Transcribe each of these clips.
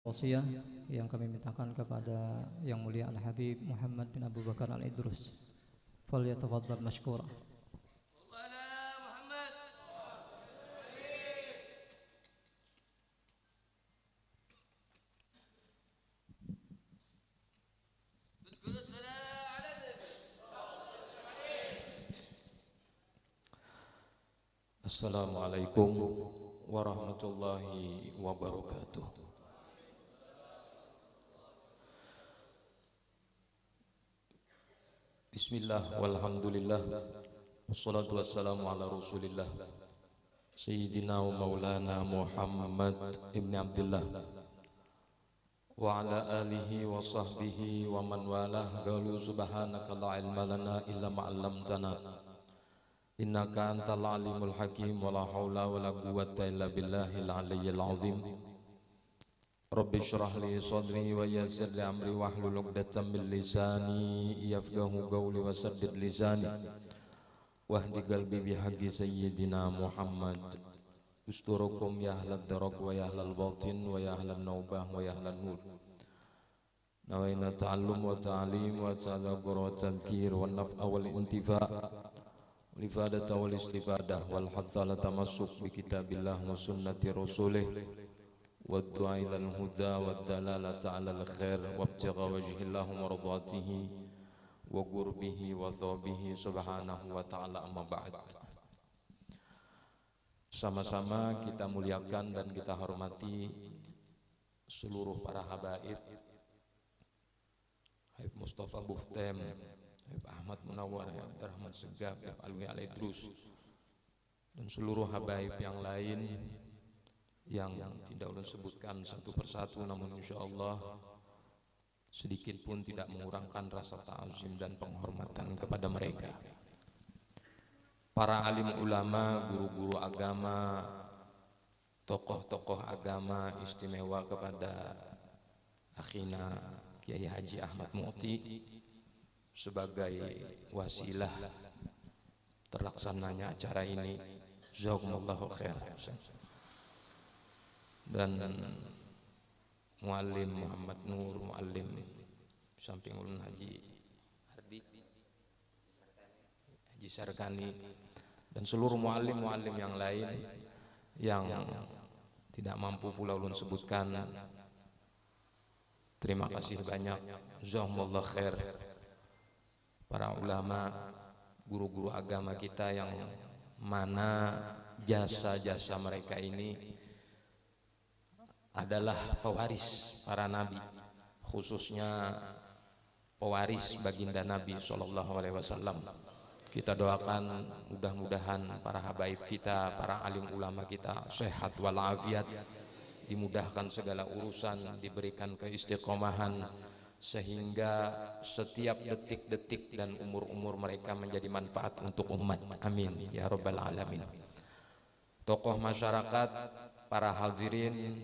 Wasiat yang kami mintakan kepada Yang Mulia Al-Habib Muhammad bin Abu Bakar Al-Idrus. Falyatafaddal mashkura. Assalamualaikum warahmatullahi wabarakatuh. Bismillah walhamdulillah wassalatu wassalamu ala rasulillah Sayyidina wa maulana Muhammad ibn Abdullah wa ala alihi wa sahbihi wa man walah. Qalu subhanaka la ilma lana illa ma 'allamtana innaka antal alimul hakim wa la haula wa la quwwata illa billahil aliyyil azim. Rabbi shrah li sadri wa yassir li amri wahlul 'uqdatam min lisani yafqahu qawli wa saddid lisani wahdi qalbi bihaqqi sayyidina Muhammad. Usturukum ya ahlad darak wa ya ahlal batin wa ya ahlan naubah wa ya ahlan nur. Nawaina ta'allum wa ta'lim wa tadabur wa tadhkir wa naf'a wal intifa' wal ifadata wal istifadah wal hadza la tamassuk bi kitabillah wa sunnati rasulih والدعاء إلى الهدى والدلالة على الخير وابتغاء وجه الله ومرضاته وقربه وثوابه سبحانه وتعالى. أما بعد. Sama-sama kita muliakan dan kita hormati seluruh para habaib, Habib Mustafa Buftem, Habib Ahmad Munawwar, Habib Rahmat Segaf, Habib Alwi Al-Idrus, dan seluruh habaib yang lain yang tidak ulun sebutkan satu persatu, namun insyaallah sedikit pun tidak mengurangkan rasa ta'zim dan penghormatan kepada mereka. Para alim ulama, guru-guru agama, tokoh-tokoh agama istimewa kepada akhina Kiai Haji Ahmad Mu'ti sebagai wasilah terlaksananya acara ini. Jazakumullahu khair. Dan Muallim Muhammad Nur, Muallim samping ulun Haji Hardi, Haji Sarkani, dan seluruh muallim-muallim yang lain yang tidak mampu pula ulun sebutkan. Terima kasih banyak. Jazakumullah khair. Para ulama, guru-guru agama kita yang mana jasa-jasa mereka ini adalah pewaris para nabi, khususnya pewaris baginda Nabi SAW. Kita doakan mudah-mudahan para habaib kita, para alim ulama kita sehat walafiat, dimudahkan segala urusan, diberikan keistiqomahan, sehingga setiap detik-detik dan umur-umur mereka menjadi manfaat untuk umat. Amin ya rabbal alamin. Tokoh masyarakat, para hadirin,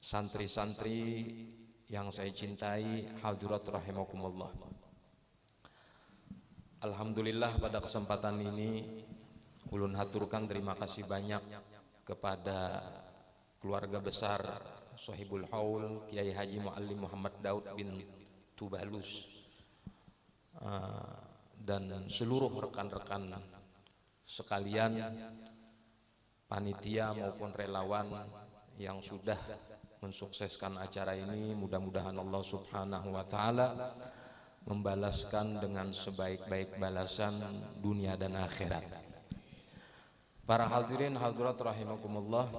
santri-santri yang saya cintai, hadirat rahimakumullah. Alhamdulillah pada kesempatan ini ulun haturkan terima kasih banyak kepada keluarga besar Sohibul Haul Kiai Haji Muallim Muhammad Daud bin Tubalus dan seluruh rekan-rekan sekalian, panitia maupun relawan yang sudah mensukseskan acara ini. Mudah-mudahan Allah Subhanahu wa taala membalaskan dengan sebaik-baik balasan dunia dan akhirat. Para hadirin hadirat rahimakumullah,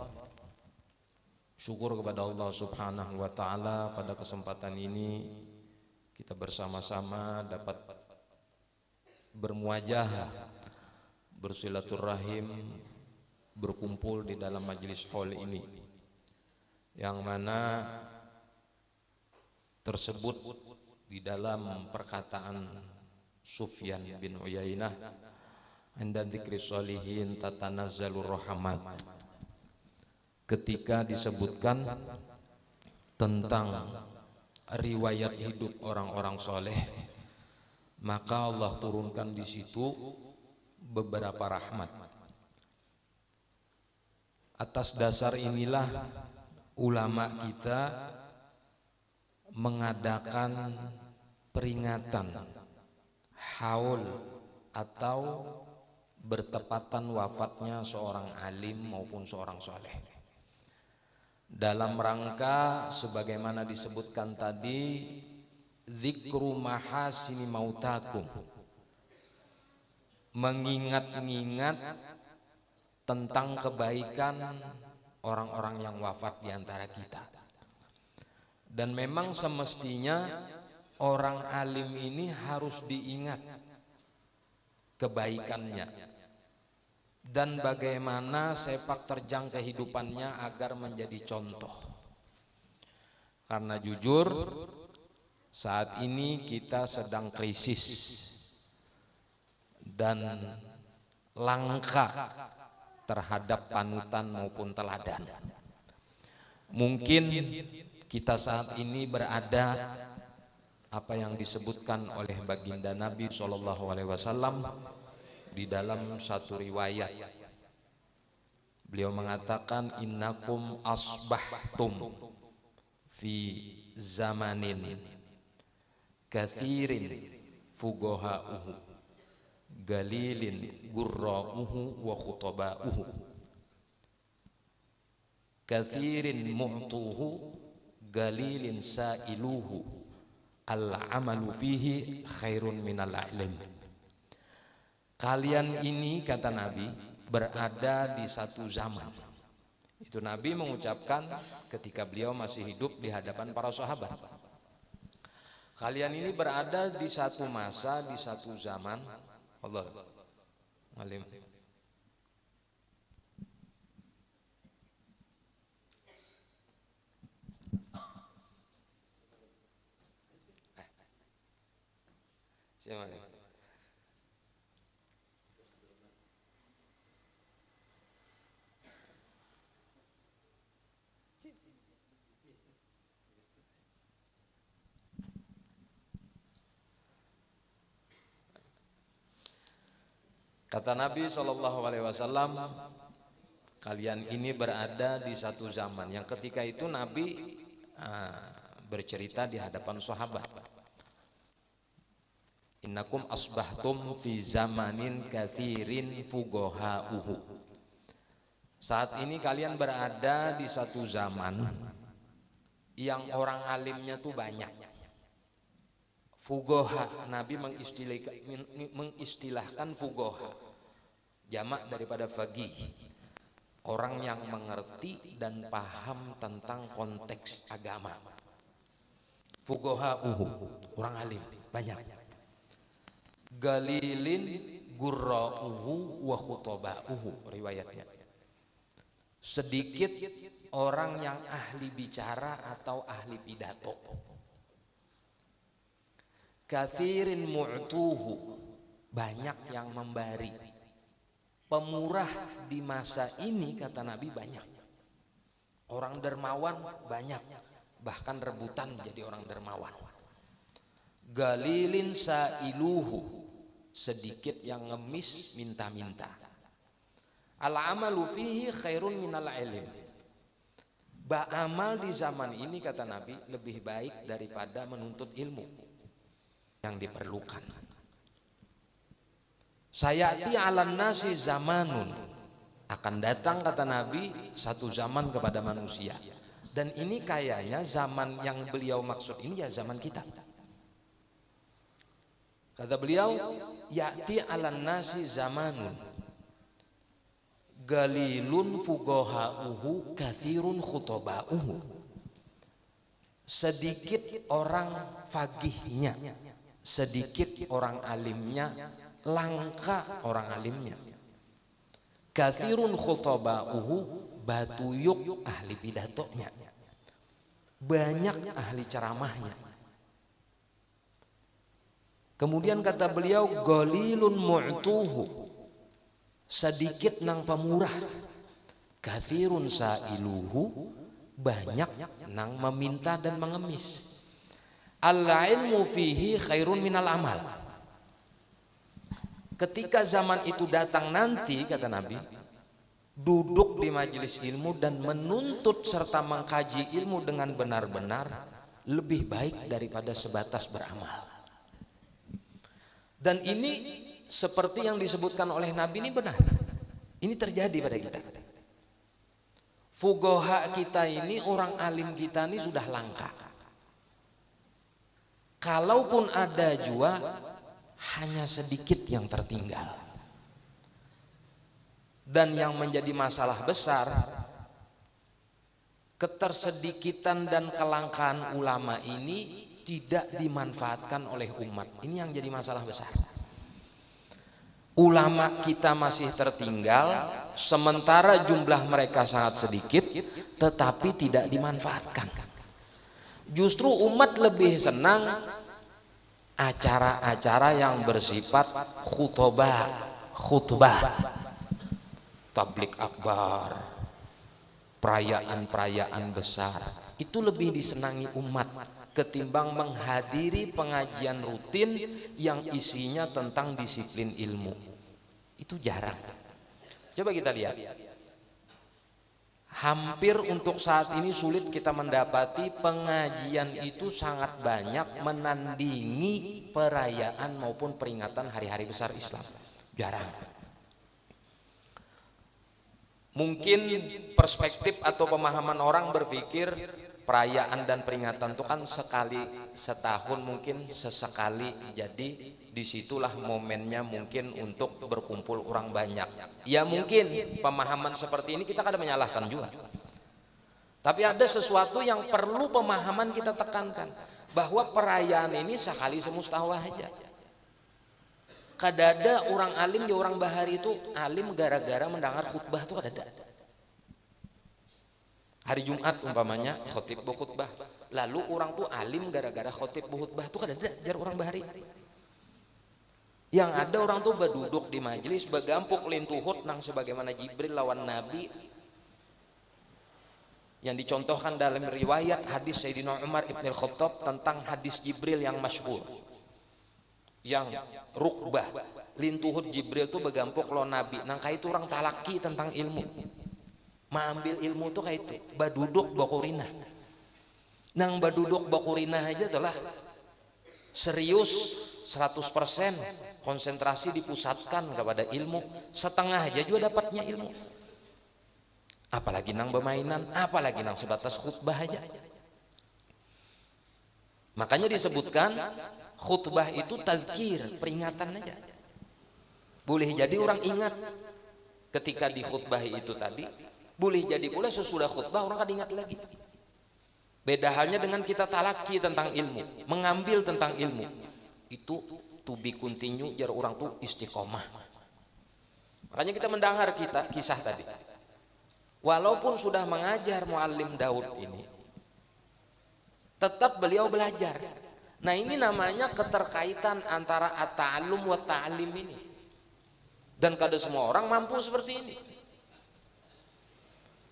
syukur kepada Allah Subhanahu wa taala pada kesempatan ini kita bersama-sama dapat bermuajah, bersilaturahim, berkumpul di dalam majelis hall ini, yang mana tersebut di dalam perkataan Sufyan bin Uyainah, "Inda dzikri sholihin tatanazzalur rahmat." Ketika disebutkan tentang riwayat hidup orang-orang soleh, maka Allah turunkan di situ beberapa rahmat. Atas dasar inilah ulama kita mengadakan peringatan haul atau bertepatan wafatnya seorang alim maupun seorang soleh, dalam rangka sebagaimana disebutkan tadi, dzikru mahasini mautakum, mengingat-ingat tentang kebaikan orang-orang yang wafat di antara kita. Dan memang semestinya orang alim ini harus diingat kebaikannya dan bagaimana sepak terjang kehidupannya agar menjadi contoh. Karena jujur saat ini kita sedang krisis dan langka terhadap panutan maupun teladan. Mungkin kita saat ini berada apa yang disebutkan oleh baginda Nabi SAW di dalam satu riwayat. Beliau mengatakan, innakum asbahtum fi zamanin kathirin fugoha'uhu galilin gurra'uhu wa khutaba'uhu kathirin mu'tuhu galilin sa'iluhu al-amalu fihi khairun minal ilm. Kalian ini, kata Nabi, berada di satu zaman. Itu Nabi mengucapkan ketika beliau masih hidup di hadapan para sahabat. Kalian ini berada di satu masa, di satu zaman. Allah alim. Siapa nih? Kata Nabi SAW, kalian ini berada di satu zaman yang ketika itu Nabi bercerita di hadapan sahabat. Innakum asbahtum fi zamanin kathirin fugoha'uhu. Saat ini kalian berada di satu zaman yang orang alimnya tuh banyak. Fugoha, Nabi mengistilahkan fugoha, jamak daripada faqih, orang yang mengerti dan paham tentang konteks agama. Fugoha'uhu, orang alim banyak. Galilin gurra'uhu wa khutaba'uhu, riwayatnya. Sedikit orang yang ahli bicara atau ahli pidato. Kathirin mu'tuhu, banyak yang memberi. Pemurah di masa ini, kata Nabi, banyak. Orang dermawan banyak, bahkan rebutan menjadi orang dermawan. Galilin sa'iluhu, sedikit yang ngemis minta-minta. Al-amalu fihi khairun minal ilm. Ba'amal di zaman ini, kata Nabi, lebih baik daripada menuntut ilmu yang diperlukan. Sayati 'alan nasi zamanun, akan datang, kata Nabi, satu zaman kepada manusia. Dan ini kayaknya zaman yang beliau maksud ini ya zaman kita. Kata beliau, ya'ti 'alan nasi zamanun galilun fugoha'uhu kathirun khutaba'uhu. Sedikit orang faqihnya, sedikit orang alimnya, langka orang alimnya. Kathirun khutaba'uhu, batuyuk ahli pidatonya, banyak ahli ceramahnya. Kemudian kata beliau, galilun mu'tuhu, sedikit nang pemurah. Kathirun sa'iluhu, banyak nang meminta dan mengemis. Al-ilmu fihi khairun minal amal. Ketika zaman itu datang nanti, kata Nabi, duduk duduk di majelis ilmu dan menuntut serta mengkaji ilmu dengan benar-benar lebih baik daripada sebatas beramal. Dan ini seperti yang disebutkan oleh Nabi ini benar. Ini terjadi pada kita. Fuqaha kita ini, orang alim kita ini sudah langka. Kalaupun ada jua, hanya sedikit yang tertinggal. Dan yang menjadi masalah besar, ketersedikitan dan kelangkaan ulama ini tidak dimanfaatkan oleh umat. Ini yang jadi masalah besar. Ulama kita masih tertinggal, sementara jumlah mereka sangat sedikit, tetapi tidak dimanfaatkan. Justru umat lebih senang acara-acara yang bersifat khutbah, tablik akbar, perayaan-perayaan besar. Itu lebih disenangi umat ketimbang menghadiri pengajian rutin yang isinya tentang disiplin ilmu. Itu jarang. Coba kita lihat. Hampir untuk saat ini sulit kita mendapati pengajian itu sangat banyak menandingi perayaan maupun peringatan hari-hari besar Islam. Jarang. Mungkin perspektif atau pemahaman orang berpikir perayaan dan peringatan itu kan sekali setahun, mungkin sesekali, jadi disitulah momennya mungkin untuk berkumpul orang banyak. Ya mungkin pemahaman seperti ini kita kadang menyalahkan juga. Tapi ada sesuatu yang perlu pemahaman kita tekankan, bahwa perayaan ini sekali semustahwa aja. Kadada orang alim di orang bahari itu alim gara-gara mendengar khutbah itu kadada. Hari Jumat umpamanya khotib khutbah, lalu orang tuh alim gara-gara khotib khutbah itu kadada jar orang bahari. Yang ada orang tuh berduduk di majelis begampuk lintuhut nang sebagaimana Jibril lawan Nabi yang dicontohkan dalam riwayat hadis Sayyidina Umar Ibn Khattab tentang hadis Jibril yang masyhur, yang rukbah lintuhut Jibril tuh begampuk lo Nabi nang itu orang talaki tentang ilmu, mengambil ilmu tuh kayak itu baduduk bakurina, nang baduduk bakurina aja telah serius 100% konsentrasi dipusatkan kepada ilmu, setengah aja juga dapatnya ilmu, apalagi nang bermainan, apalagi nang sebatas khutbah aja. Makanya disebutkan khutbah itu tazkir, peringatan aja. Boleh jadi orang ingat ketika di khutbah itu tadi, boleh jadi pula sesudah khutbah orang kan ingat lagi. Beda halnya dengan kita talaki tentang ilmu, mengambil tentang ilmu. Itu to be continue, jar orang tuh istiqomah. Makanya kita mendengar kisah tadi. Walaupun sudah mengajar Muallim Daud ini, tetap beliau belajar. Nah ini namanya keterkaitan antara at-ta'allum wa ta'lim ini. Dan kada semua orang mampu seperti ini.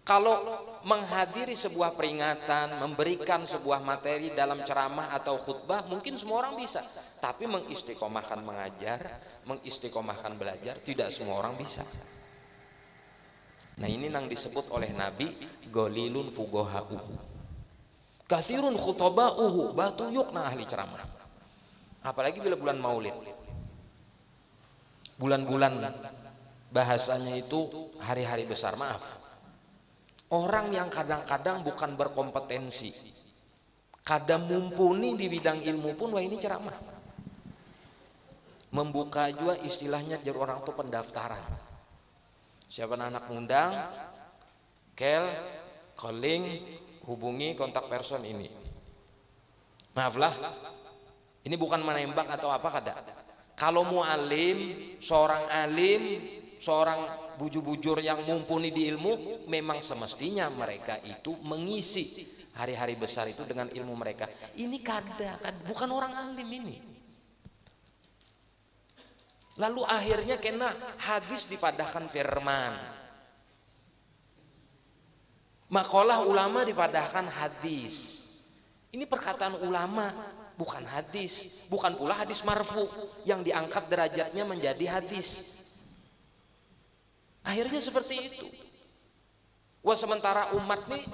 Kalau menghadiri sebuah peringatan, memberikan sebuah materi dalam ceramah atau khutbah, mungkin semua orang bisa. Tapi mengistiqomahkan mengajar, mengistiqomahkan belajar, tidak semua orang bisa. Nah ini yang disebut oleh Nabi, golilun fugoha'uhu, kathirun khutoba'uhu, batuyuk na ahli ceramah. Apalagi bila bulan maulid, bulan-bulan bahasanya itu hari-hari besar, maaf. Orang yang kadang-kadang bukan berkompetensi, kadang mumpuni di bidang ilmu pun, wah ini ceramah. Membuka juga istilahnya jadi orang tuh pendaftaran. Siapa anak ngundang, calling, hubungi kontak person ini. Maaflah, ini bukan menembak atau apa kada. Kalau mu'alim, seorang alim, seorang bujur-bujur yang mumpuni di ilmu, memang semestinya mereka itu mengisi hari-hari besar itu dengan ilmu mereka. Ini kada, bukan orang alim ini. Lalu akhirnya kena hadis dipadahkan firman, makalah ulama dipadahkan hadis. Ini perkataan ulama, bukan hadis, bukan pula hadis marfu yang diangkat derajatnya menjadi hadis. Akhirnya seperti itu. Wah, sementara umat nih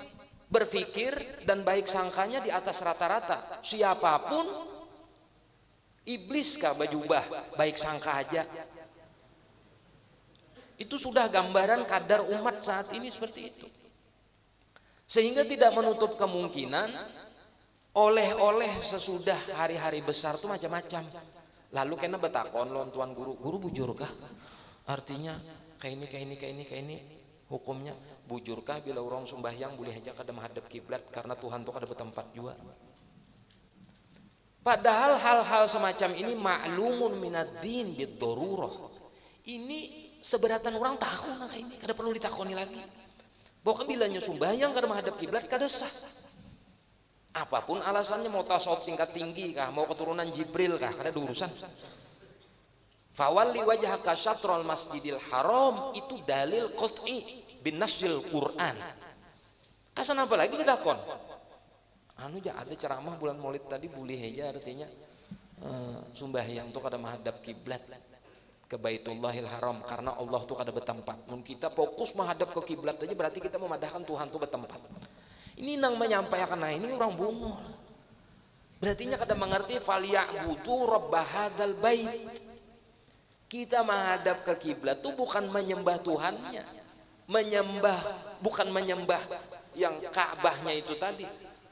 berpikir dan baik sangkanya di atas rata-rata. Siapapun, iblis kah bajubah, baik sangka aja. Itu sudah gambaran kadar umat saat ini seperti itu. Sehingga tidak menutup kemungkinan oleh-oleh sesudah hari-hari besar itu macam-macam. Lalu kena betakon lon tuan guru, guru bujurkah? Artinya kayak ini hukumnya bujurkah bila orang sembahyang boleh aja kada menghadap kiblat karena Tuhan tuh kada bertempat juga. Padahal hal-hal semacam ini ma'lumun minad-din bid-darurah. Ini seberatan orang tahu nah ini kada perlu ditakoni lagi. Bahwa bilanya sembahyang kada menghadap kiblat kada sah. Apapun alasannya, mau tasawuf tingkat tinggi kah, mau keturunan Jibril kah, kada ada urusan. Fawalli wajhaka syatrul masjidil haram, itu dalil qat'i bin nasil Quran. Kasan apa lagi ditakon? Anu ja ada ceramah bulan Maulid tadi boleh aja artinya sembahyang tuh kada menghadap kiblat ke Baitullahil Haram karena Allah tuh kada bertempat. Mun kita fokus menghadap ke kiblat aja berarti kita memadahkan Tuhan tuh bertempat. Ini nang menyampaikan nah ini orang bungul. Berarti nya kada mengerti falyabudu rabb hadzal bait. Kita menghadap ke kiblat tuh bukan menyembah Tuhannya. Bukan menyembah yang Ka'bahnya itu tadi.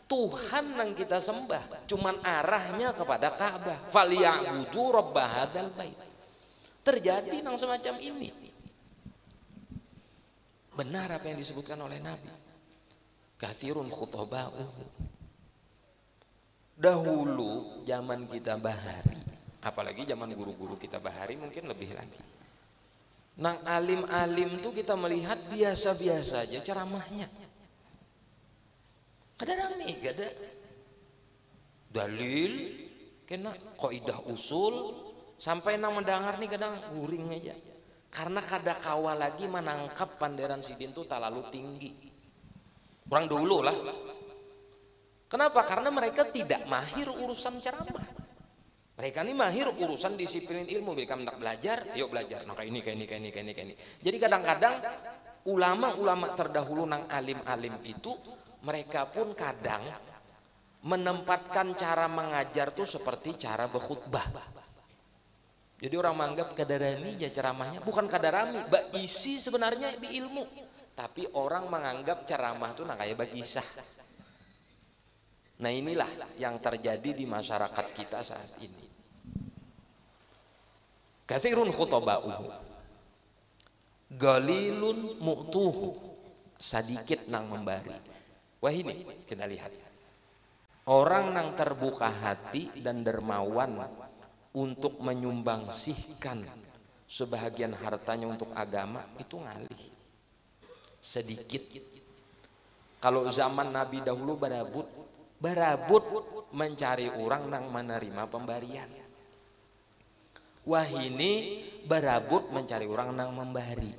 Tuhan yang kita sembah, cuman arahnya kepada Ka'bah. Falyabudu rabb hadzal bait. Terjadi nang semacam ini. Benar apa yang disebutkan oleh Nabi. Kathirun khutoba'uhu. Dahulu zaman kita bahari, apalagi zaman guru-guru kita bahari mungkin lebih lagi. Nang alim-alim tuh kita melihat biasa-biasa aja ceramahnya. Kada rame, kada dalil, kena kaidah usul. Sampai nang mendengar nih kadang guring aja. Karena kada kawal lagi menangkap panderan sidin tuh terlalu tinggi. Orang dulu lah. Kenapa? Karena mereka tidak mahir urusan ceramah. Mereka ini mahir urusan disiplin ilmu. Bila hendak belajar, yuk belajar. Nah kayak ini. Jadi kadang-kadang ulama-ulama terdahulu nang alim-alim itu mereka pun kadang menempatkan cara mengajar tuh seperti cara berkhutbah. Jadi orang menganggap kadarami ya ceramahnya, bukan kadarami, isi sebenarnya di ilmu. Tapi orang menganggap ceramah itu nah kayak bakisah. Nah inilah yang terjadi di masyarakat kita saat ini. Katsirun khutoba'uhu, galilun mu'tuhu, sedikit nang memberi. Wah ini kita lihat. Orang nang terbuka hati dan dermawan untuk menyumbangsihkan sebahagian hartanya untuk agama itu ngalih sedikit. Kalau zaman Nabi dahulu berabut mencari orang nang menerima pemberian. Wah ini berabut mencari orang nang memberi.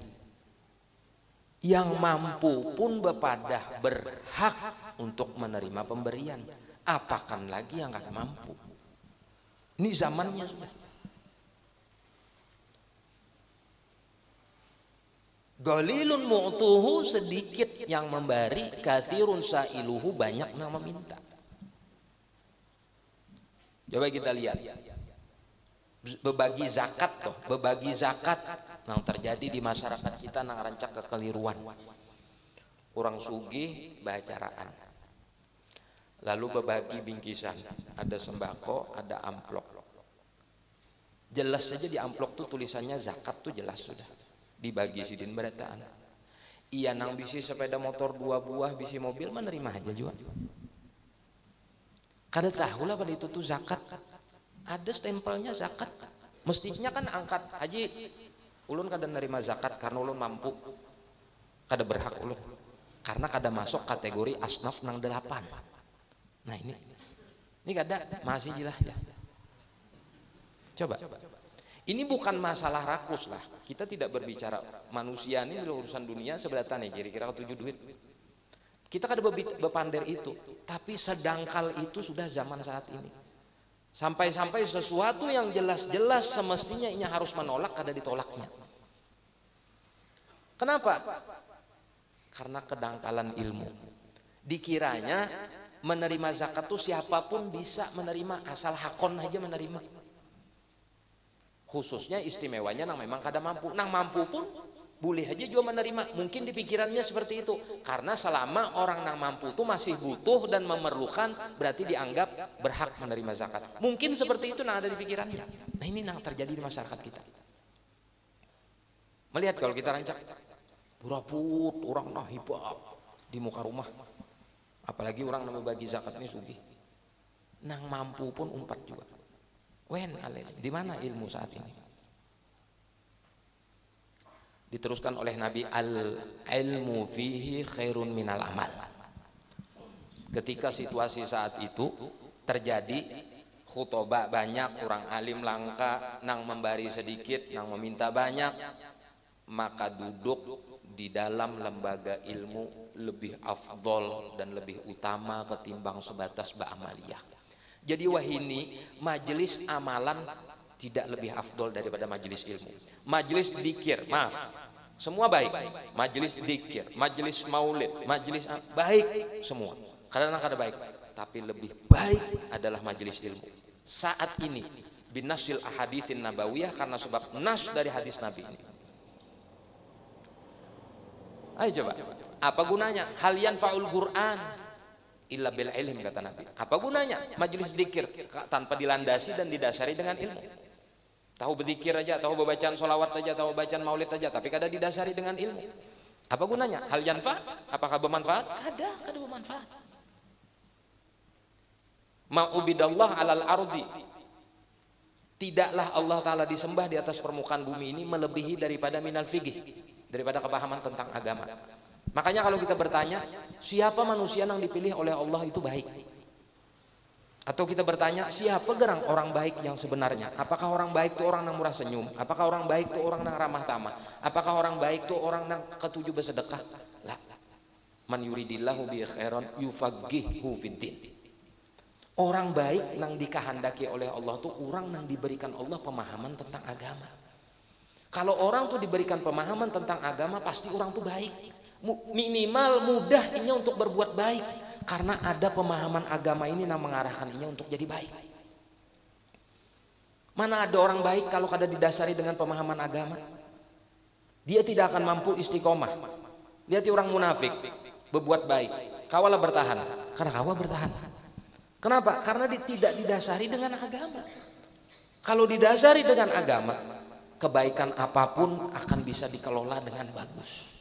Yang mampu pun bepadah berhak untuk menerima pemberian. Apakan lagi yang gak mampu. Ini zamannya sudah. Galilun mu'tuhu, sedikit yang memberi, kathirun sa'iluhu, banyak yang meminta. Coba kita lihat. Berbagi zakat yang terjadi di masyarakat kita nang rancak kekeliruan. Orang sugih bacaraan. Lalu berbagi bingkisan, ada sembako, ada amplop. Jelas saja di amplop tuh tulisannya zakat tuh jelas sudah. Dibagi sidin berataan. Iya nang bisi sepeda motor 2 buah, bisi mobil menerima aja juga. Kada tahu lah pada itu tuh zakat. Ada stempelnya zakat. Mestinya kan angkat haji. Ulun kada nerima zakat karena ulun mampu. Kada berhak ulun. Karena kada masuk kategori asnaf nang 8. Nah ini kada masih jelas ya. Coba. Ini bukan masalah rakus lah. Kita tidak berbicara manusia ini dalam urusan dunia sebelatan nih kira-kira 7 duit. Kita kada bepander itu. Tapi sedangkal itu sudah zaman saat ini. Sampai-sampai sesuatu yang jelas-jelas semestinya ini harus menolak kada ditolaknya. Kenapa? Karena kedangkalan ilmu. Dikiranya menerima zakat tuh siapapun bisa menerima, asal hakon aja menerima. Khususnya istimewanya nang memang kada mampu. Nang mampu pun boleh aja juga menerima. Mungkin di pikirannya seperti itu. Karena selama orang nang mampu itu masih butuh dan memerlukan, berarti dianggap berhak menerima zakat. Mungkin seperti itu nang ada di pikirannya. Nah ini nang terjadi di masyarakat kita. Melihat kalau kita rancak, buraput orang nah hibab di muka rumah. Apalagi orang nang bagi zakat ini sugih. Nang mampu pun umpat juga. Wen alel, di mana ilmu saat ini? Diteruskan oleh Nabi, al ilmu fihi khairun minal amal. Ketika situasi saat itu terjadi, khutbah banyak, orang alim langka, nang memberi sedikit, nang meminta banyak, maka duduk di dalam lembaga ilmu lebih afdol dan lebih utama ketimbang sebatas ba'amaliyah. Jadi wahini majelis amalan tidak lebih afdol daripada majelis ilmu. Majelis dzikir, maaf, semua baik. Majelis dzikir, majelis maulid, majelis baik semua. Kadang-kadang baik, tapi lebih baik adalah majelis ilmu. Saat ini binasil ahaditsin nabawiyah, karena sebab nas dari hadis Nabi ini. Ayo coba, apa gunanya? Hal yanfa'ul Qur'an illa bil ilm, kata Nabi. Apa gunanya majelis dzikir tanpa dilandasi dan didasari dengan ilmu? Tahu berzikir aja, tahu bacaan sholawat aja, tahu bacaan maulid aja, tapi kada didasari dengan ilmu. Apa gunanya? Hal yanfa, apakah bermanfaat? Kada bermanfaat. Ma'ubidallah alal ardi, tidaklah Allah Ta'ala disembah di atas permukaan bumi ini melebihi daripada minal fiqih, daripada kepahaman tentang agama. Makanya kalau kita bertanya, siapa manusia yang dipilih oleh Allah itu baik? Atau kita bertanya, siapa gerang orang baik yang sebenarnya? Apakah orang baik itu orang yang murah senyum? Apakah orang baik itu orang yang ramah tamah? Apakah orang baik itu orang yang ketujuh bersedekah? Lah, man yuridillahu bi khairan yufaqihuhu fiddin. Orang baik yang dikehendaki oleh Allah itu orang yang diberikan Allah pemahaman tentang agama. Kalau orang tuh diberikan pemahaman tentang agama, pasti orang tuh baik. Minimal mudah inya untuk berbuat baik, karena ada pemahaman agama ini yang mengarahkan inya untuk jadi baik. Mana ada orang baik kalau kada didasari dengan pemahaman agama? Dia tidak akan mampu istiqomah. Lihat orang munafik berbuat baik, kawalah bertahan, karena kawal bertahan. Kenapa? Karena tidak didasari dengan agama. Kalau didasari dengan agama, kebaikan apapun akan bisa dikelola dengan bagus.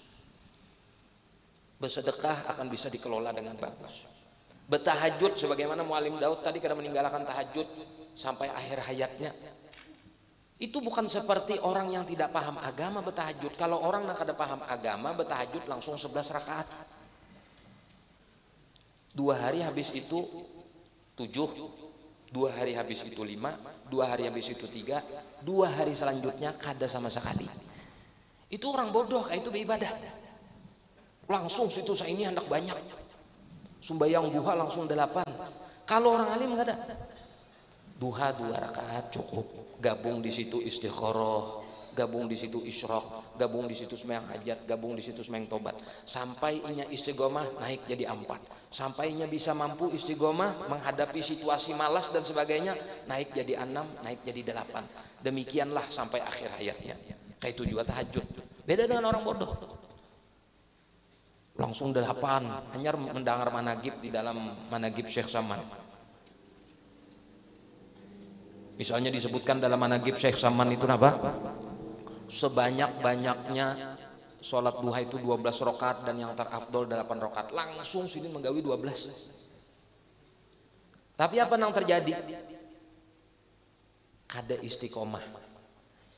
Bersedekah akan bisa dikelola dengan bagus. Bertahajud sebagaimana Muallim Daud tadi kada meninggalkan tahajud sampai akhir hayatnya. Itu bukan seperti orang yang tidak paham agama bertahajud. Kalau orang yang kada paham agama bertahajud langsung 11 rakaat. 2 hari habis itu 7, 2 hari habis itu 5, 2 hari habis itu 3, 2 hari selanjutnya kada sama sekali. Itu orang bodoh, kayak itu beribadah. Langsung situ saya ini hendak banyak. Sumbayang duha langsung 8. Kalau orang alim enggak ada. Duha 2 rakaat cukup. Gabung di situ istikharah, gabung di situ isyraq, gabung di situ sembahyang hajat, gabung di situ sembahyang tobat. Sampai inya istiqomah naik jadi 4. Sampai inya bisa mampu istiqomah menghadapi situasi malas dan sebagainya, naik jadi 6, naik jadi 8. Demikianlah sampai akhir hayatnya. Kayak itu juga tahajud. Beda dengan orang bodoh. Langsung 8, hanya mendengar managib di dalam managib Syekh Saman. Misalnya disebutkan dalam managib Syekh Saman itu apa? Sebanyak-banyaknya sholat duha itu 12 rakaat dan yang terafdol 8 rakaat. Langsung sini menggawi 12. Tapi apa yang terjadi? Kada istiqomah.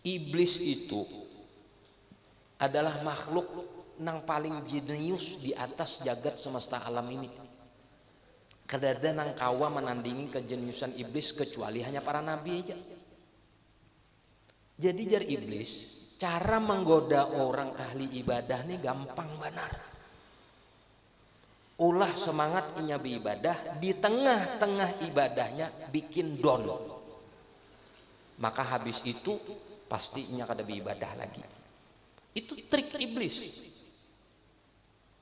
Iblis itu adalah makhluk nang paling jenius di atas jagat semesta alam ini. Kada ada nang kawa menandingi kejeniusan iblis kecuali hanya para nabi aja. Jadi jar iblis, cara menggoda orang ahli ibadah ini gampang benar. Ulah semangat inya beribadah, di tengah-tengah ibadahnya bikin don. Maka habis itu pasti inya kada beribadah lagi. Itu trik iblis.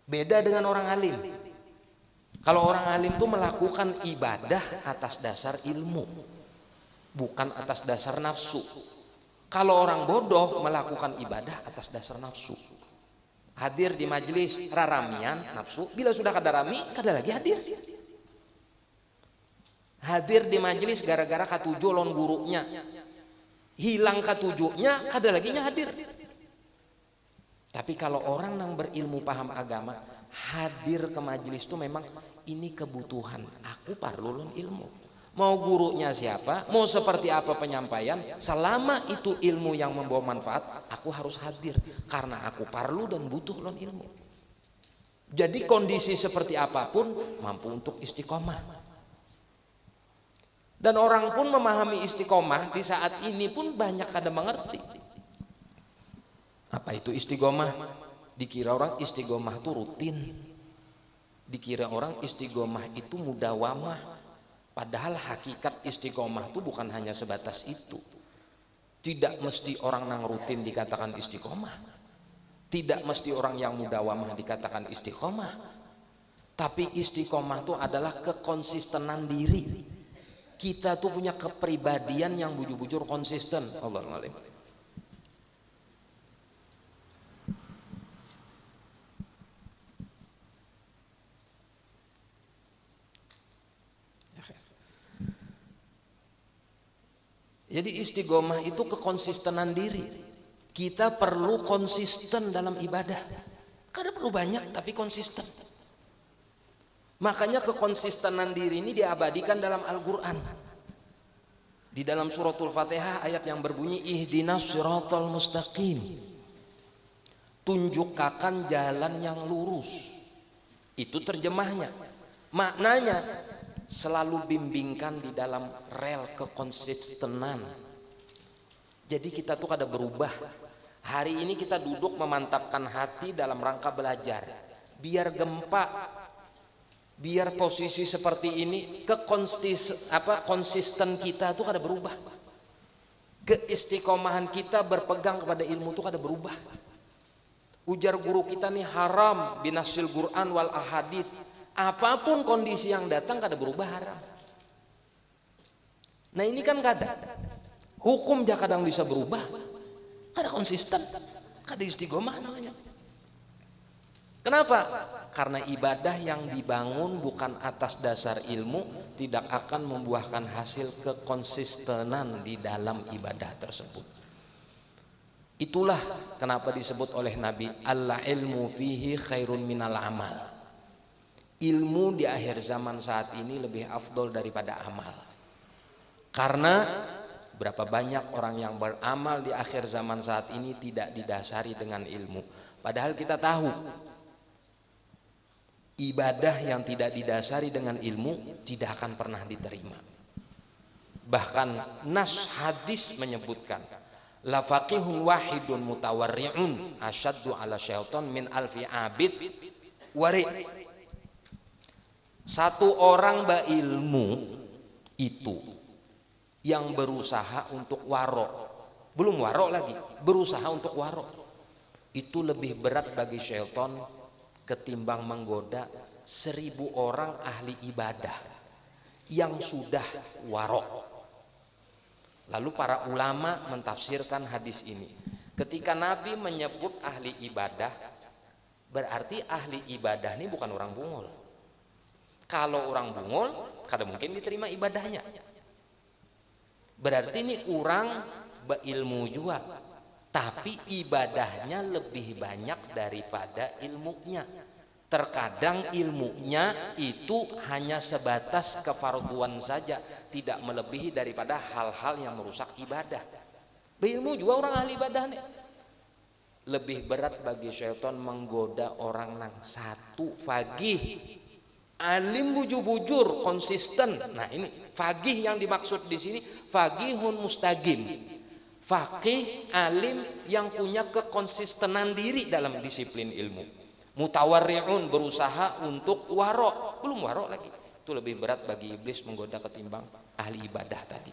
Beda dengan orang alim. Kalau orang alim itu melakukan ibadah atas dasar ilmu, bukan atas dasar nafsu. Kalau orang bodoh melakukan ibadah atas dasar nafsu. Hadir di majelis raramian nafsu, bila sudah kada rami, kada lagi hadir. Hadir di majelis gara-gara katuju lon gurunya, hilang katujunya, kada lagi hadir. Tapi kalau orang yang berilmu paham agama, hadir ke majelis itu memang ini kebutuhan. Aku perlu ilmu. Mau gurunya siapa, mau seperti apa penyampaian, selama itu ilmu yang membawa manfaat, aku harus hadir karena aku perlu dan butuh ilmu. Jadi kondisi seperti apapun mampu untuk istiqomah. Dan orang pun memahami istiqomah di saat ini pun banyak kada mengerti. Apa itu istiqomah? Dikira orang istiqomah itu rutin. Dikira orang istiqomah itu mudawamah. Padahal hakikat istiqomah itu bukan hanya sebatas itu. Tidak mesti orang yang rutin dikatakan istiqomah. Tidak mesti orang yang mudawamah dikatakan istiqomah. Tapi istiqomah itu adalah kekonsistenan diri. Kita tuh punya kepribadian yang bujur-bujur konsisten. Allahumma alim. Jadi istiqomah itu kekonsistenan diri. Kita perlu konsisten dalam ibadah. Kada perlu banyak tapi konsisten. Makanya kekonsistenan diri ini diabadikan dalam Al-Quran. Di dalam suratul Fatihah ayat yang berbunyi ihdinas siratal mustaqim. Tunjukkan jalan yang lurus. Itu terjemahnya. Maknanya selalu bimbingkan di dalam rel kekonsistenan. Jadi kita tuh kada berubah. Hari ini kita duduk memantapkan hati dalam rangka belajar. Biar gempa, biar posisi seperti ini, konsisten kita tuh kada berubah. Keistiqomahan kita berpegang kepada ilmu tuh kada berubah. Ujar guru kita nih haram binasil Quran wal ahadits. Apapun kondisi yang datang kada berubah haram. Nah ini kan kada. Hukum ja kadang bisa berubah. Kada konsisten. Kada istiqomah namanya. Kenapa? Karena ibadah yang dibangun bukan atas dasar ilmu tidak akan membuahkan hasil kekonsistenan di dalam ibadah tersebut. Itulah kenapa disebut oleh Nabi al-ilmu fihi khairun minal amal. Ilmu di akhir zaman saat ini lebih afdol daripada amal. Karena berapa banyak orang yang beramal di akhir zaman saat ini tidak didasari dengan ilmu. Padahal kita tahu ibadah yang tidak didasari dengan ilmu tidak akan pernah diterima. Bahkan nas hadis menyebutkan la faqihun wahidun mutawarri'un asyaddu ala syaitan min alfi abid wari. Satu orang berilmu itu yang berusaha untuk warok, belum warok lagi, berusaha untuk warok, itu lebih berat bagi syaitan ketimbang menggoda 1000 orang ahli ibadah yang sudah warok. Lalu para ulama mentafsirkan hadis ini. Ketika Nabi menyebut ahli ibadah, berarti ahli ibadah ini bukan orang bungul. Kalau orang bungul, kada mungkin diterima ibadahnya. Berarti ini orang berilmu juga, tapi ibadahnya lebih banyak daripada ilmunya. Terkadang ilmunya itu hanya sebatas kefarduan saja, tidak melebihi daripada hal-hal yang merusak ibadah. Berilmu juga orang ahli ibadah nih. Lebih berat bagi syaitan menggoda orang yang satu fagih, alim bujur-bujur konsisten. Nah ini fagih yang dimaksud di sini, fagihun mustaqim. Faqih alim yang punya kekonsistenan diri dalam disiplin ilmu. Mutawarri'un berusaha untuk warok, belum warok lagi. Itu lebih berat bagi iblis menggoda ketimbang ahli ibadah tadi.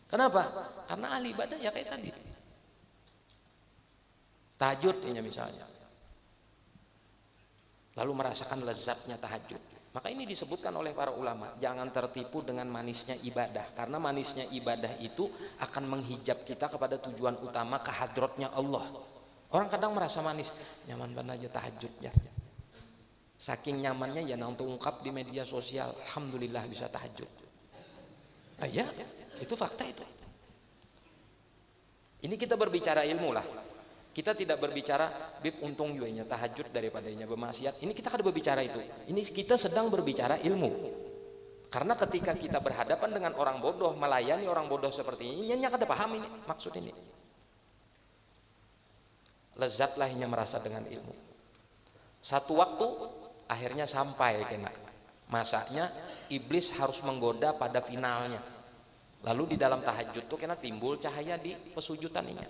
Kenapa? Karena ahli ibadah ya kayak tadi. Tahajud misalnya. lalu merasakan lezatnya tahajud. Maka ini disebutkan oleh para ulama, jangan tertipu dengan manisnya ibadah, karena manisnya ibadah itu akan menghijab kita kepada tujuan utama kehadratnya Allah. Orang kadang merasa manis, nyaman banget aja tahajud ya. Saking nyamannya ya nang ungkap di media sosial, alhamdulillah bisa tahajud. Ya, itu fakta itu. Ini kita berbicara ilmu lah. Kita tidak berbicara bib untung juenya tahajud daripadanya bermaksiat. Ini kita kada berbicara itu. Ini kita sedang berbicara ilmu. Karena ketika kita berhadapan dengan orang bodoh, melayani orang bodoh seperti ini, nya kada paham ini maksud ini. Lezatlah hanya merasa dengan ilmu. Satu waktu akhirnya sampai kena masanya iblis harus menggoda pada finalnya. Lalu di dalam tahajud tuh kena timbul cahaya di pesujudan ini.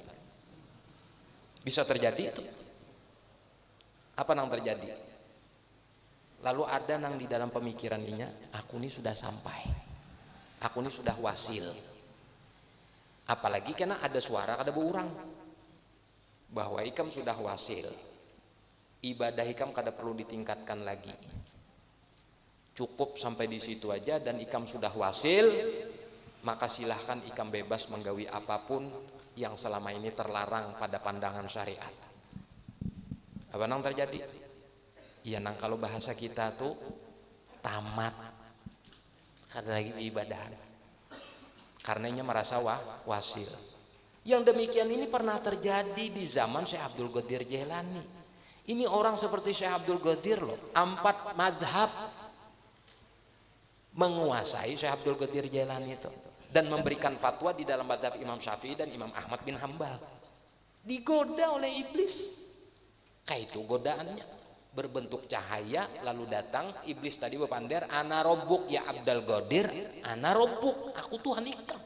Bisa terjadi itu. Apa nang terjadi? Lalu ada nang di dalam pemikiran ini, aku ini sudah sampai, aku ini sudah wasil. Apalagi karena ada suara kada berurang bahwa ikam sudah wasil, ibadah ikam kada perlu ditingkatkan lagi, cukup sampai di situ aja dan ikam sudah wasil, maka silahkan ikam bebas menggawi apapun yang selama ini terlarang pada pandangan syariat. Apa nang terjadi? Iya nang kalau bahasa kita tuh tamat, kada lagi ibadah, karenanya merasa wasil. Yang demikian ini pernah terjadi di zaman Syekh Abdul Qadir Jailani. Ini orang seperti Syekh Abdul Qadir loh, 4 madhab menguasai Syekh Abdul Qadir Jailani itu. Dan memberikan fatwa di dalam mazhab Imam Syafi'i dan Imam Ahmad bin Hambal. Digoda oleh iblis. Kayak itu godaannya. Berbentuk cahaya lalu datang iblis tadi berpander, ana robbuk ya Abdul Qadir, ana robbuk, aku Tuhan ikam.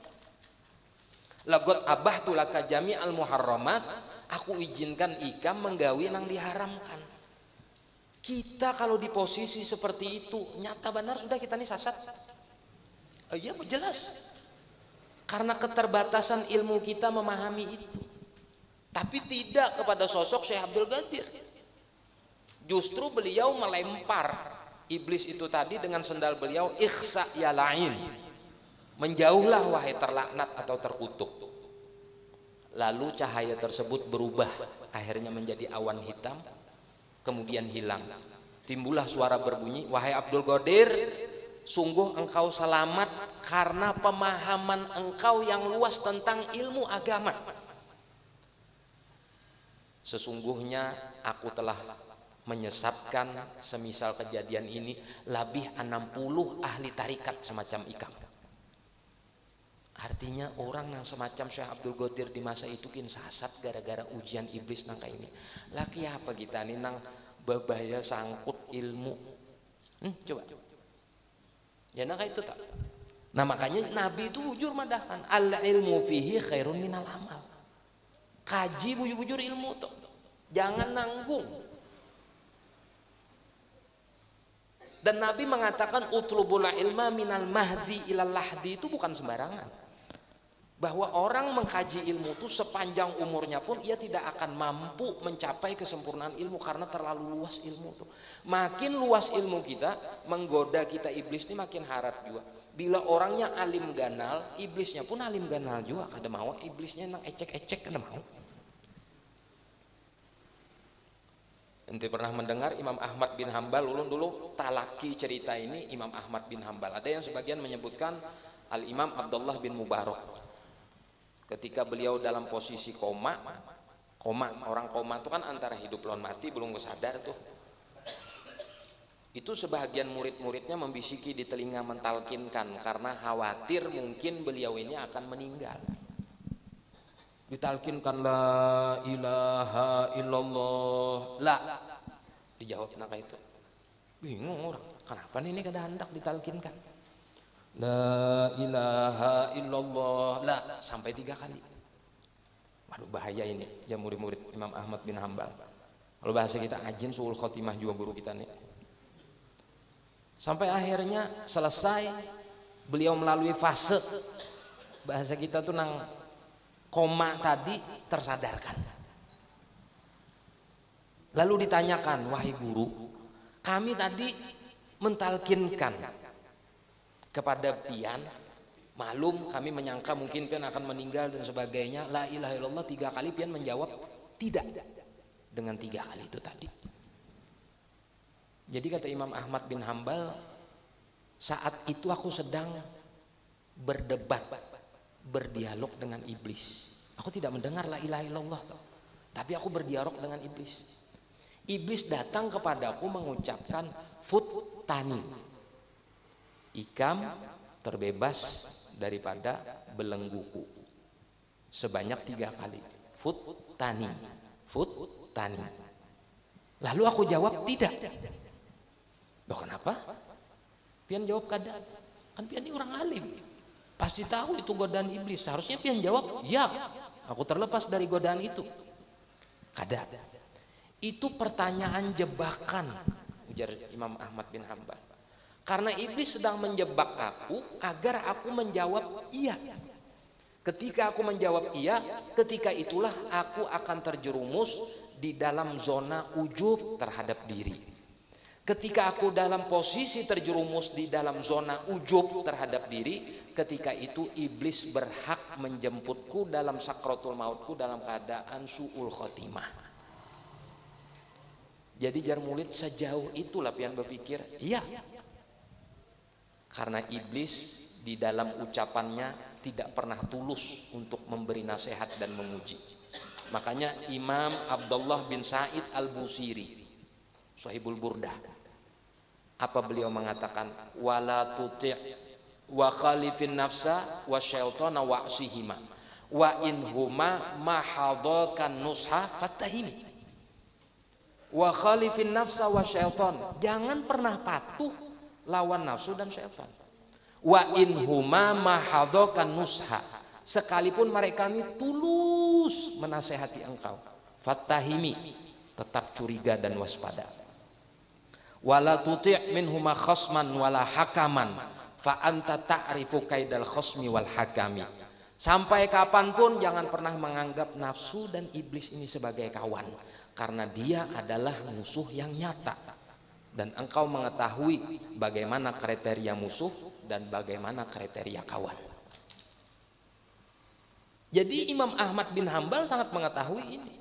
Lagot abah tulaka jami al muharramat, aku izinkan ikam menggawi nang diharamkan. Kita kalau di posisi seperti itu, nyata benar sudah kita nih sasat. Iya jelas. Karena keterbatasan ilmu kita memahami itu. Tapi tidak kepada sosok Syekh Abdul Qadir. Justru beliau melempar iblis itu tadi dengan sendal beliau, ikhsa ya la'in, menjauhlah wahai terlaknat atau terkutuk. Lalu cahaya tersebut berubah, akhirnya menjadi awan hitam, kemudian hilang. Timbullah suara berbunyi, wahai Abdul Qadir, sungguh engkau selamat karena pemahaman engkau yang luas tentang ilmu agama. Sesungguhnya aku telah menyesatkan semisal kejadian ini lebih 60 ahli tarikat semacam ikam. Artinya orang yang semacam Syekh Abdul Qadir di masa itu kin sasat gara-gara ujian iblis nang kayak ini. Laki apa kita nih nang babaya sangkut ilmu. Coba. Ya nah itu tak. Nah makanya Nabi itu jujur madahan, al ilmu fihi khairun minal amal. Kaji bujur-bujur ilmu tuh, jangan nanggung. Dan Nabi mengatakan utlubul ilma minal mahdi ilal lahdi, itu bukan sembarangan. Bahwa orang mengkaji ilmu itu sepanjang umurnya pun ia tidak akan mampu mencapai kesempurnaan ilmu karena terlalu luas ilmu itu. Makin luas ilmu kita, menggoda kita iblis ini makin harap juga. Bila orangnya alim ganal, iblisnya pun alim ganal juga. Kada mau iblisnya nang ecek-ecek, kada mau. Ente pernah mendengar Imam Ahmad bin Hambal dulu talaki cerita ini Imam Ahmad bin Hambal. Ada yang sebagian menyebutkan Al-Imam Abdullah bin Mubarak. Ketika beliau dalam posisi koma, orang koma itu kan antara hidup lawan mati, belum sadar tuh. Itu sebahagian murid-muridnya membisiki di telinga mentalkinkan karena khawatir mungkin beliau ini akan meninggal. Ditalkinkan la ilaha illallah, la. Dijawab naka itu. Bingung orang, kenapa nih ini kada hendak ditalkinkan? La ilaha illallah, la, sampai 3 kali. Waduh bahaya ini ya murid-murid Imam Ahmad bin Hambal. Kalau bahasa kita ajin suul khotimah juga guru kita nih. Sampai akhirnya selesai beliau melalui fase bahasa kita tuh nang koma tadi tersadarkan. Lalu ditanyakan, wahai guru, Kami tadi mentalkinkan kepada pian, malum kami menyangka mungkin pian akan meninggal dan sebagainya. La ilaha illallah 3 kali, pian menjawab tidak dengan 3 kali itu tadi. Jadi kata Imam Ahmad bin Hambal, saat itu aku sedang berdebat, berdialog dengan iblis. Aku tidak mendengar la ilaha illallah, tapi aku berdialog dengan iblis. Iblis datang kepadaku mengucapkan futtani, ikam terbebas daripada belengguku, sebanyak 3 kali. Futtani, futtani. Lalu aku jawab tidak. Loh kenapa? Pian jawab kada. Kan pian ini orang alim, pasti tahu itu godaan iblis. Seharusnya pian jawab ya, aku terlepas dari godaan itu. Kada. Itu pertanyaan jebakan, ujar Imam Ahmad bin Hambal. Karena iblis sedang menjebak aku agar aku menjawab iya. Ketika aku menjawab iya, ketika itulah aku akan terjerumus di dalam zona ujub terhadap diri. Ketika aku dalam posisi terjerumus di dalam zona ujub terhadap diri, ketika itu iblis berhak menjemputku dalam sakratul mautku dalam keadaan su'ul khotimah. Jadi jar murid sejauh itulah pian berpikir, iya. Karena iblis di dalam ucapannya tidak pernah tulus untuk memberi nasihat dan memuji. Makanya Imam Abdullah bin Sa'id Al-Busiri, Sahibul Burdah, apa beliau mengatakan, wala tuti' wa khalifin nafsa wa syaitana wa'sihima wa in huma mahadakan nusha fatahimi. Wa khalifin nafsa wa syaitan, jangan pernah patuh lawan nafsu dan syaitan. Wa in huma mahadakan nusha, sekalipun mereka ini tulus menasehati engkau, fatahimi, tetap curiga dan waspada. Wala tuti' minhuma khasman wala hakaman fa anta ta'rifu kaidal khasmi wal hakami. Sampai kapanpun jangan pernah menganggap nafsu dan iblis ini sebagai kawan, karena dia adalah musuh yang nyata. Dan engkau mengetahui bagaimana kriteria musuh dan bagaimana kriteria kawan. Jadi Imam Ahmad bin Hambal sangat mengetahui ini.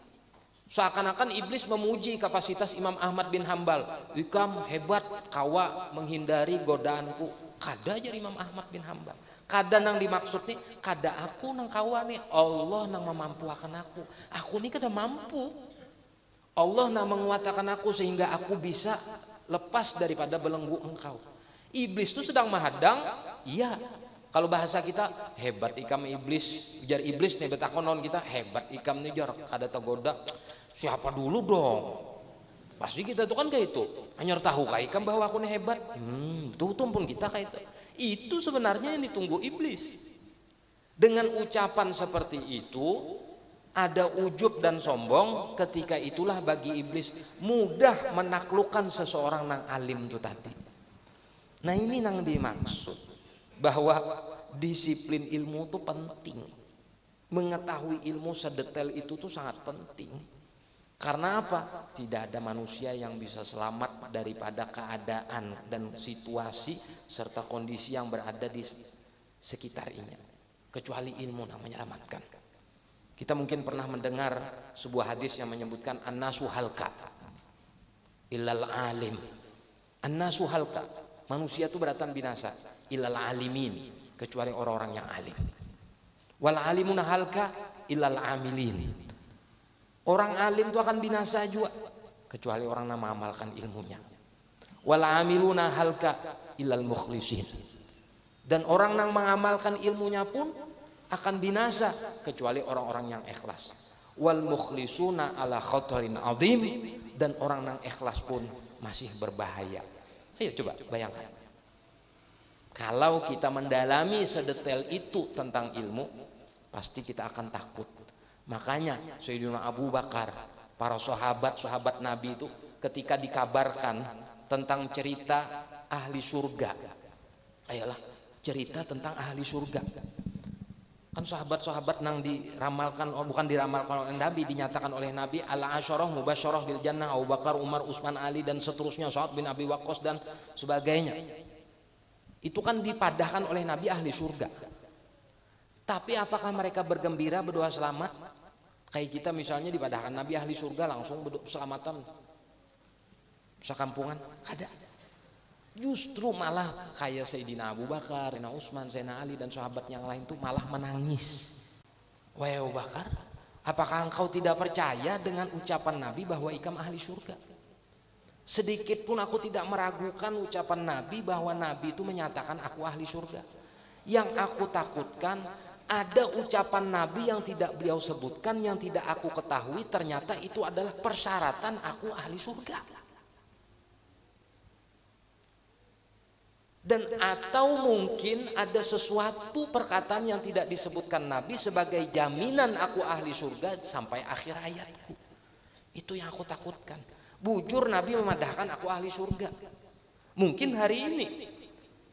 Seakan-akan iblis memuji kapasitas Imam Ahmad bin Hambal. Ikam hebat, kawa menghindari godaanku. Kada aja Imam Ahmad bin Hambal. Kada nang dimaksud nih, kada aku nang kawa nih, Allah nang memampuakan aku. Aku nih kada mampu. Allah nang menguatkan aku sehingga aku bisa lepas daripada belenggu engkau. Iblis itu sedang menghadang, iya. Kalau bahasa kita, hebat ikam iblis, ujar iblis nih betakonon kita, hebat ikam nih jar, kada tergoda. Siapa dulu dong? Pasti kita tuh kan kayak itu. Hanya tahu kah ikam bahwa aku nih hebat? Tuh pun kita kayak itu. Itu sebenarnya yang ditunggu iblis. Dengan ucapan seperti itu, ada ujub dan sombong, ketika itulah bagi iblis mudah menaklukkan seseorang nang alim itu tadi. Nah ini nang dimaksud bahwa disiplin ilmu itu penting. Mengetahui ilmu sedetail itu tuh sangat penting. Karena apa? Tidak ada manusia yang bisa selamat daripada keadaan dan situasi serta kondisi yang berada di sekitarnya, kecuali ilmu yang menyelamatkan. Kita mungkin pernah mendengar sebuah hadis yang menyebutkan an-nasu halka illal alim. An-nasu halka, manusia itu beratan binasa, illal alimin, kecuali orang-orang yang alim. Wal alimuna halka illal amilin. Orang alim itu akan binasa juga, kecuali orang yang mengamalkan ilmunya. Wal amiluna halka illal mukhlisin. Dan orang yang mengamalkan ilmunya pun akan binasa, kecuali orang-orang yang ikhlas. Wal mukhlisuna ala khatarin azim, dan orang yang ikhlas pun masih berbahaya. Ayo coba bayangkan. Kalau kita mendalami sedetail itu tentang ilmu, pasti kita akan takut. Makanya Sayyidina Abu Bakar, para sahabat Nabi itu ketika dikabarkan tentang cerita ahli surga, ayolah cerita tentang ahli surga. Kan sahabat-sahabat nang diramalkan, bukan diramalkan oleh Nabi, dinyatakan oleh Nabi al-asyarah mubasyarah bil jannah, Abu Bakar, Umar, Utsman, Ali dan seterusnya, Sa'ad bin Abi Waqqas dan sebagainya. Itu kan dipadahkan oleh Nabi ahli surga. Tapi apakah mereka bergembira berdoa selamat? Kayak kita misalnya dipadahkan Nabi ahli surga langsung berdoa selamatan sekampungan? Ada. Justru malah kayak Sayyidina Abu Bakar, Sayyidina Utsman, Sayyidina Ali dan sahabat yang lain tuh malah menangis. Wahai Abu Bakar, apakah engkau tidak percaya dengan ucapan Nabi bahwa ikam ahli surga? Sedikit pun aku tidak meragukan ucapan Nabi bahwa Nabi itu menyatakan aku ahli surga. Yang aku takutkan ada ucapan Nabi yang tidak beliau sebutkan, yang tidak aku ketahui, ternyata itu adalah persyaratan aku ahli surga. Dan atau mungkin ada sesuatu perkataan yang tidak disebutkan Nabi sebagai jaminan aku ahli surga sampai akhir hayatku. Itu yang aku takutkan. Bujur Nabi memadahkan aku ahli surga. Mungkin hari ini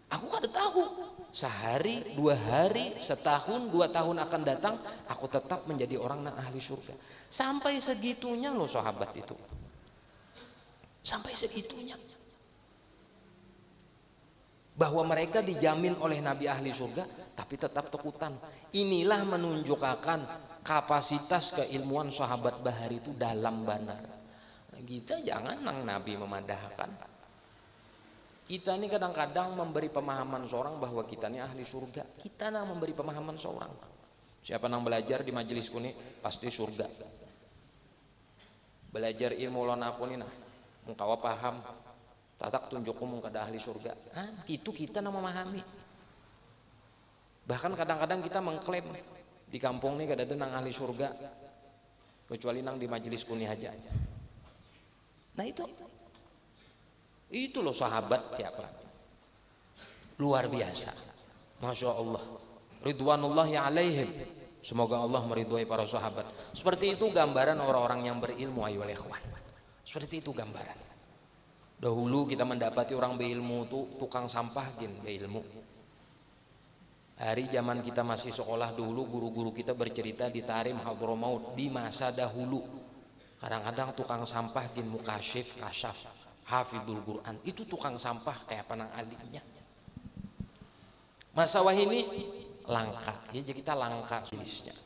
aku kada tahu. Sehari, 2 hari, setahun, 2 tahun akan datang, aku tetap menjadi orang yang ahli surga. Sampai segitunya loh sahabat itu. Sampai segitunya. Bahwa mereka dijamin oleh Nabi ahli surga, tapi tetap takutan. Inilah menunjukkan kapasitas keilmuan sahabat Bahari itu dalam benar. Kita jangan nang Nabi memadahkan. Kita ini kadang-kadang memberi pemahaman seorang bahwa kita ini ahli surga. Kita nang memberi pemahaman seorang. Siapa nang belajar di majelis kuni pasti surga. Belajar ilmu lon aku nih nah, mengkawa paham. Tatak tunjukku mengkada ahli surga. Itu kita nama memahami. Bahkan kadang-kadang kita mengklaim di kampung nih kada ada nang ahli surga kecuali nang di majelis kuni aja. Nah itu loh sahabat siapa? Luar biasa. Masya Allah. Ridwanullahi alaihim. Semoga Allah meridhoi para sahabat. Seperti itu gambaran orang-orang yang berilmu ayo ikhwan. Seperti itu gambaran. Dahulu kita mendapati orang berilmu itu tukang sampah berilmu. Hari zaman kita masih sekolah dulu, guru-guru kita bercerita di Tarim Hadramaut di masa dahulu. Kadang-kadang tukang sampah mukasyif, kasyaf, hafidul Quran. Itu tukang sampah kayak panang alimnya. Masa wahini langka. Ya jadi kita langka jenisnya.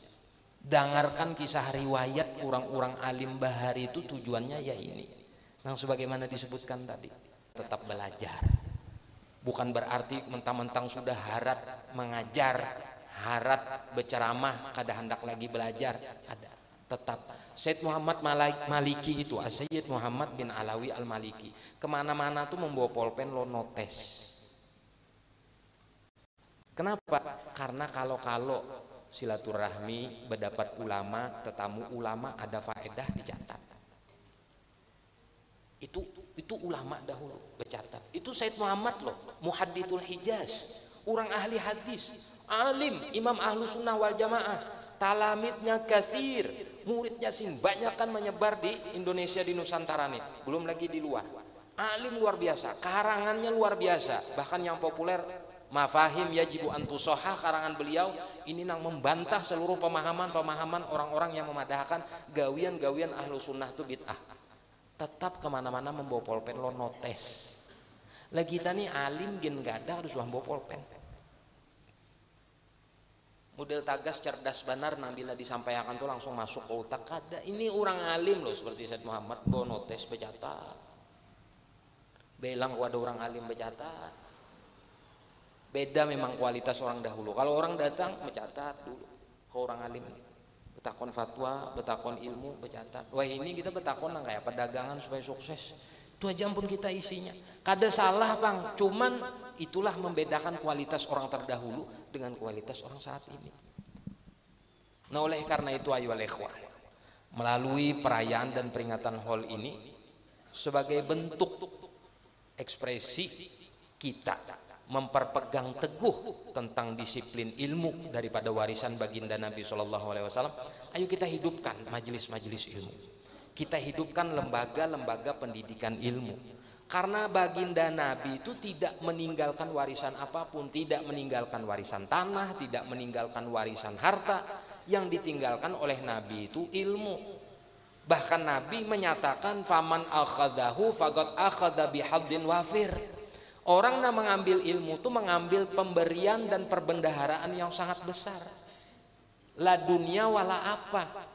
Dengarkan kisah riwayat orang-orang alim Bahari itu tujuannya ya ini. Yang sebagaimana disebutkan tadi, tetap belajar. Bukan berarti mentang-mentang sudah harat mengajar, harat berceramah, kada hendak lagi belajar. Ada. Tetap. Sayyid Muhammad Maliki itu, Sayyid Muhammad bin Alawi Al-Maliki, kemana-mana tuh membawa pulpen lo notes. Kenapa? Karena kalau silaturahmi, berdapat ulama, tetamu ulama, ada faedah dicatat. Itu ulama dahulu bercatat. Itu Sayyid Muhammad loh, muhadditsul Hijaz, orang ahli hadis, alim, imam ahlu sunnah wal jamaah, talamidnya kathir, muridnya sing banyak kan menyebar di Indonesia, di Nusantara nih, belum lagi di luar. Alim luar biasa, karangannya luar biasa, bahkan yang populer Mafahim Yajibu Antusoha, karangan beliau ini nang membantah seluruh pemahaman orang-orang yang memadahkan gawian-gawian ahlu sunnah itu bid'ah. Tetap kemana-mana membawa pulpen lo notes. Lagi kita nih alim gak ada harus bawa pulpen. Model tagas cerdas benar nang bila disampaikan tuh langsung masuk ke otak. Ada ini orang alim loh seperti Said Muhammad bawa notes bercatat. Belang ada orang alim bercatat. Beda memang kualitas orang dahulu. Kalau orang datang mencatat dulu ke orang alim. Betakon fatwa, betakon ilmu, bercatat. Wah ini kita betakon nang kayak perdagangan supaya sukses. Itu aja pun kita isinya. Kada salah bang, cuman itulah membedakan kualitas orang terdahulu dengan kualitas orang saat ini. Nah oleh karena itu ayo ikhwah, melalui perayaan dan peringatan hall ini sebagai bentuk ekspresi kita memperpegang teguh tentang disiplin ilmu daripada warisan baginda Nabi SAW. Ayo kita hidupkan majelis-majelis ilmu. Kita hidupkan lembaga-lembaga pendidikan ilmu. Karena baginda Nabi itu tidak meninggalkan warisan apapun, tidak meninggalkan warisan tanah, tidak meninggalkan warisan harta. Yang ditinggalkan oleh Nabi itu ilmu. Bahkan Nabi menyatakan faman akhadahu faqad akhadha bihadzin wafir. Orang yang mengambil ilmu itu mengambil pemberian dan perbendaharaan yang sangat besar. La dunia wala apa.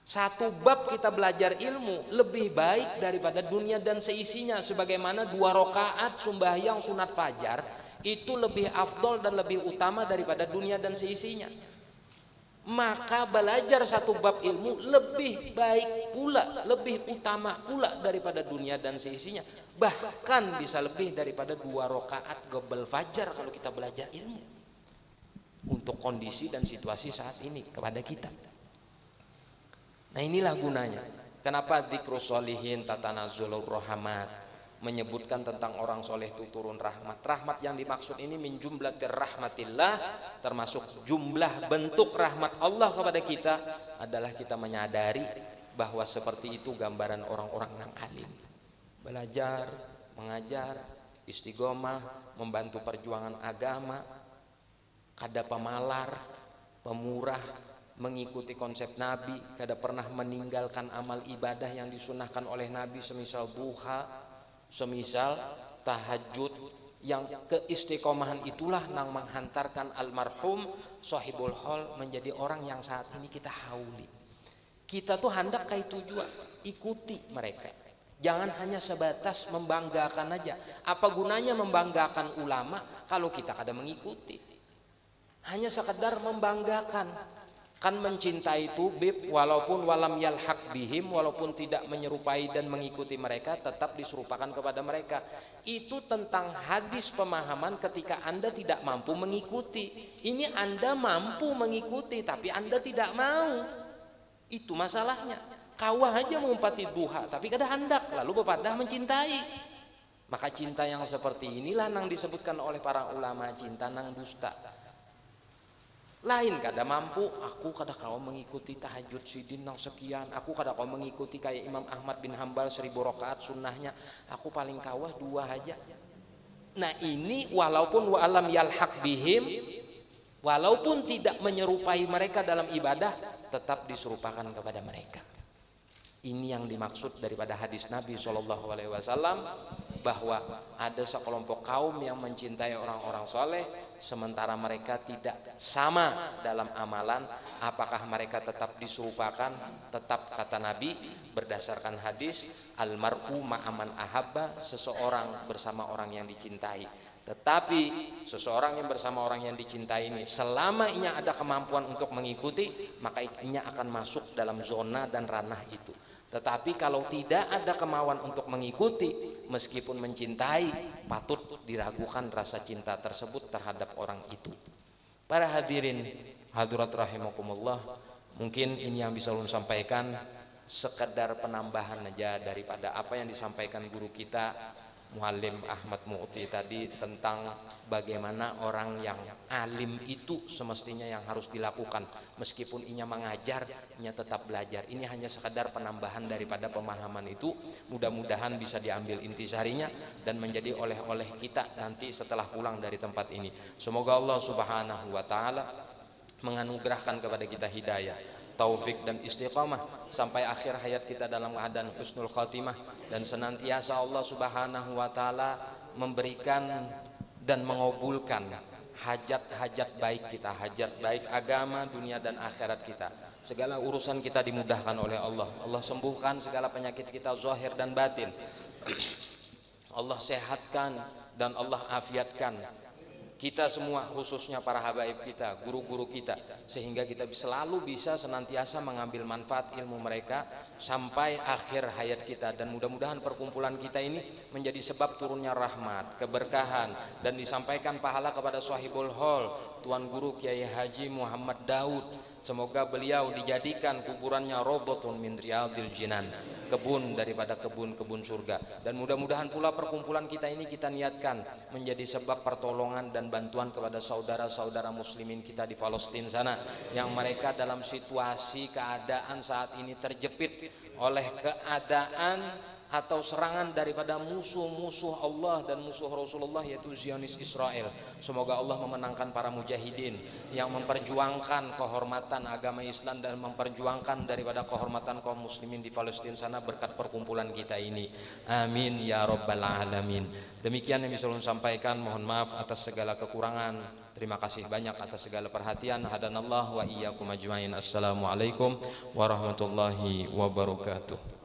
Satu bab kita belajar ilmu lebih baik daripada dunia dan seisinya. Sebagaimana 2 rakaat sembahyang sunat fajar itu lebih afdol dan lebih utama daripada dunia dan seisinya. Maka belajar satu bab ilmu lebih baik pula, lebih utama pula daripada dunia dan seisinya. Bahkan bisa lebih daripada 2 rakaat qabl fajar kalau kita belajar ilmu. Untuk kondisi dan situasi saat ini kepada kita. Nah inilah gunanya. Kenapa dzikrus sholihin tatanazzalur rahmat, menyebutkan tentang orang soleh itu turun rahmat. Rahmat yang dimaksud ini min jumlatir rahmatillah, termasuk jumlah bentuk rahmat Allah kepada kita adalah kita menyadari bahwa seperti itu gambaran orang-orang yang alim. Belajar, mengajar, istiqomah, membantu perjuangan agama, kada pemalar, pemurah, mengikuti konsep Nabi, kada pernah meninggalkan amal ibadah yang disunahkan oleh Nabi, semisal duha, semisal tahajud. Yang keistiqomahan itulah yang menghantarkan almarhum Sohibul Hol menjadi orang yang saat ini kita hauli. Kita tuh hendak kayak tujuan, ikuti mereka. Jangan hanya sebatas membanggakan aja. Apa gunanya membanggakan ulama kalau kita kada mengikuti? Hanya sekedar membanggakan. Kan mencintai itu bib walaupun walam yalhaq bihim, walaupun tidak menyerupai dan mengikuti mereka, tetap diserupakan kepada mereka. Itu tentang hadis pemahaman ketika Anda tidak mampu mengikuti. Ini Anda mampu mengikuti tapi Anda tidak mau. Itu masalahnya. Kawah aja mengumpati duha tapi kada hendak, lalu bepadah mencintai. Maka cinta yang seperti inilah yang disebutkan oleh para ulama cinta nang dusta. Lain kada mampu, aku kada kau mengikuti tahajud sidin nang sekian, aku kada kau mengikuti kayak Imam Ahmad bin Hambal 1000 rakaat sunnahnya, aku paling kawah 2 aja. Nah ini walaupun wa'alam yalhaq bihim, walaupun tidak menyerupai mereka dalam ibadah, tetap diserupakan kepada mereka. Ini yang dimaksud daripada hadis Nabi SAW, bahwa ada sekelompok kaum yang mencintai orang-orang soleh, sementara mereka tidak sama dalam amalan. Apakah mereka tetap diserupakan? Tetap, kata Nabi berdasarkan hadis, almar'u ma'aman ahabba, seseorang bersama orang yang dicintai. Tetapi seseorang yang bersama orang yang dicintai ini, selama ia ada kemampuan untuk mengikuti, maka ia akan masuk dalam zona dan ranah itu. Tetapi kalau tidak ada kemauan untuk mengikuti, meskipun mencintai, patut diragukan rasa cinta tersebut terhadap orang itu. Para hadirin hadirat rahimakumullah, mungkin ini yang bisa ulun sampaikan, sekedar penambahan aja daripada apa yang disampaikan guru kita Muallim Ahmad Mu'ti tadi, tentang bagaimana orang yang alim itu semestinya yang harus dilakukan. Meskipun inya mengajar, inya tetap belajar. Ini hanya sekadar penambahan daripada pemahaman itu. Mudah-mudahan bisa diambil intisarinya dan menjadi oleh-oleh kita nanti setelah pulang dari tempat ini. Semoga Allah Subhanahu wa ta'ala menganugerahkan kepada kita hidayah, taufik dan istiqamah sampai akhir hayat kita dalam keadaan husnul khatimah, dan senantiasa Allah Subhanahu wa ta'ala memberikan dan mengabulkan hajat-hajat baik kita, hajat baik agama, dunia dan akhirat kita. Segala urusan kita dimudahkan oleh Allah. Allah sembuhkan segala penyakit kita zahir dan batin. Allah sehatkan dan Allah afiatkan kita semua, khususnya para habaib kita, guru-guru kita, sehingga kita selalu bisa senantiasa mengambil manfaat ilmu mereka sampai akhir hayat kita. Dan mudah-mudahan perkumpulan kita ini menjadi sebab turunnya rahmat, keberkahan, dan disampaikan pahala kepada Sohibul Hol, Tuan Guru Kiai Haji Muhammad Daud. Semoga beliau dijadikan kuburannya Rawdatun min Riyadil Jinan, kebun daripada kebun-kebun surga. Dan mudah-mudahan pula perkumpulan kita ini kita niatkan menjadi sebab pertolongan dan bantuan kepada saudara-saudara muslimin kita di Palestina sana, yang mereka dalam situasi keadaan saat ini terjepit oleh keadaan atau serangan daripada musuh-musuh Allah dan musuh Rasulullah, yaitu Zionis Israel. Semoga Allah memenangkan para mujahidin yang memperjuangkan kehormatan agama Islam dan memperjuangkan daripada kehormatan kaum muslimin di Palestina sana berkat perkumpulan kita ini. Amin ya rabbal alamin. Demikian yang bisa saya sampaikan, mohon maaf atas segala kekurangan. Terima kasih banyak atas segala perhatian. Hadanallah wa iyyakum ajmain. Assalamualaikum warahmatullahi wabarakatuh.